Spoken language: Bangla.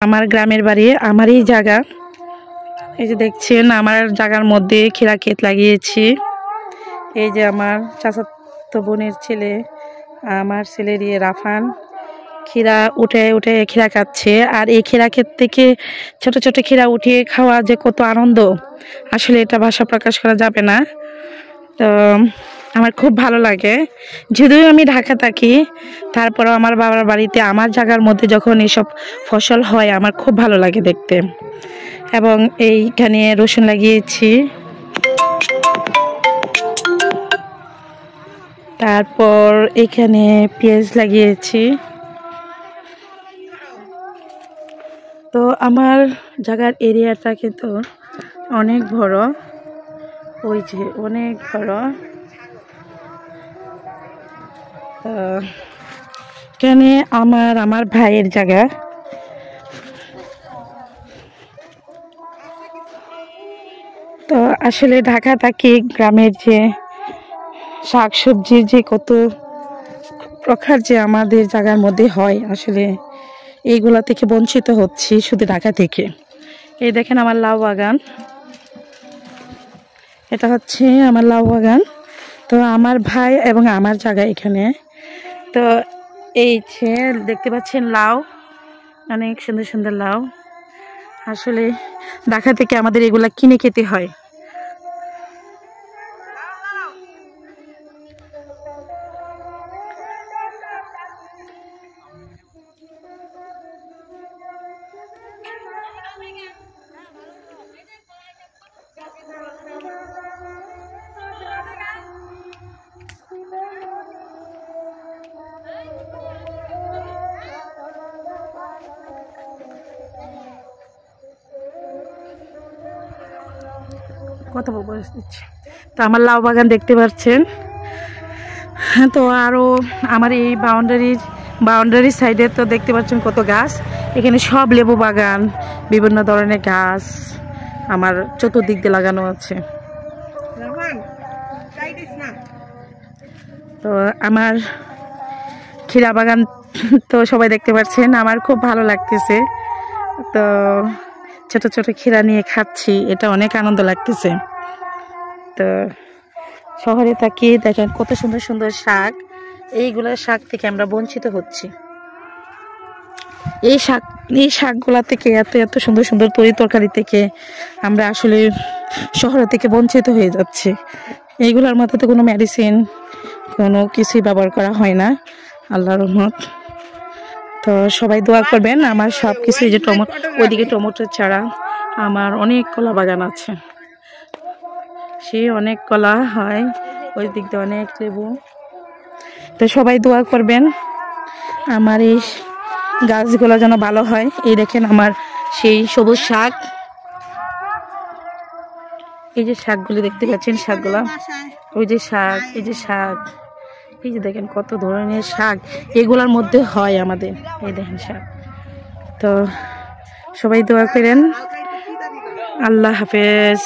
আমার গ্রামের বাড়ি, আমারই জায়গা। এই যে দেখছেন আমার জায়গার মধ্যে খিরা ক্ষেত লাগিয়েছি। এই যে আমার চাচাতো বোনের ছেলে, আমার ছেলের রাফান খিরা উঠে উঠে খিরা খাচ্ছে। আর এই খিরা ক্ষেত থেকে ছোট ছোট খিরা উঠিয়ে খাওয়া যে কত আনন্দ, আসলে এটা ভাষা প্রকাশ করা যাবে না। তো আমার খুব ভালো লাগে, যদিও আমি ঢাকা থাকি, তারপরেও আমার বাবার বাড়িতে আমার জায়গার মধ্যে যখন এসব ফসল হয় আমার খুব ভালো লাগে দেখতে। এবং এইখানে রসুন লাগিয়েছি, তারপর এখানে পেঁয়াজ লাগিয়েছি। তো আমার জায়গার এরিয়াটা কিন্তু অনেক বড়, ওই যে অনেক বড়। এখানে আমার ভাইয়ের জায়গা। তো আসলে ঢাকা থাকি, গ্রামের যে শাক সবজির যে কত প্রকার যে আমাদের জায়গার মধ্যে হয়, আসলে এইগুলা থেকে বঞ্চিত হচ্ছি শুধু ঢাকা থেকে। এই দেখেন আমার লাউ বাগান, এটা হচ্ছে আমার লাউ বাগান। তো আমার ভাই এবং আমার জায়গা এখানে। তো এই যে দেখতে পাচ্ছেন লাউ, অনেক সুন্দর সুন্দর লাউ। আসলে ঢাকা থেকে আমাদের এগুলা কিনে খেতে হয়। কথা বয়স দিচ্ছে। তো আমার লাউ বাগান দেখতে পাচ্ছেন। তো আরও আমার এই বাউন্ডারি সাইডে তো দেখতে পাচ্ছেন কত গাছ। এখানে সব লেবু বাগান, বিভিন্ন ধরনের গাছ আমার চতুর্দিক দিয়ে লাগানো আছে। তো আমার খিরা বাগান তো সবাই দেখতে পাচ্ছেন, আমার খুব ভালো লাগতেছে। তো ছোট ছোট খিরা নিয়ে খাচ্ছি, এটা অনেক আনন্দ লাগতেছে। তো শহরে থাকি, দেখেন কত সুন্দর সুন্দর শাক, এইগুলা শাক থেকে আমরা বঞ্চিত হচ্ছি। এই শাকগুলা থেকে এত এত সুন্দর সুন্দর তরি তরকারি থেকে আমরা আসলে শহর থেকে বঞ্চিত হয়ে যাচ্ছি। এইগুলোর মধ্যে কোনো মেডিসিন কোনো কিছুই ব্যবহার করা হয় না, আল্লাহর রহমত। তো সবাই দোয়া করবেন। আমার সব কিছু, এই যে ওইদিকে টমেটোর চারা, আমার অনেক কলা বাগান আছে, সেই অনেক কলা হয়, ওই দিক দিয়ে অনেক লেবু। তো সবাই দোয়া করবেন আমার এই গাছগুলো যেন ভালো হয়। এই দেখেন আমার সেই সবুজ শাক, এই যে শাকগুলো দেখতে পাচ্ছেন, শাকগুলা, ওই যে শাক, এই যে শাক, এই যে দেখেন কত ধরনের শাক এগুলার মধ্যে হয় আমাদের, এই দেখেন শাক। তো সবাই দোয়া করেন। আল্লাহ হাফেজ।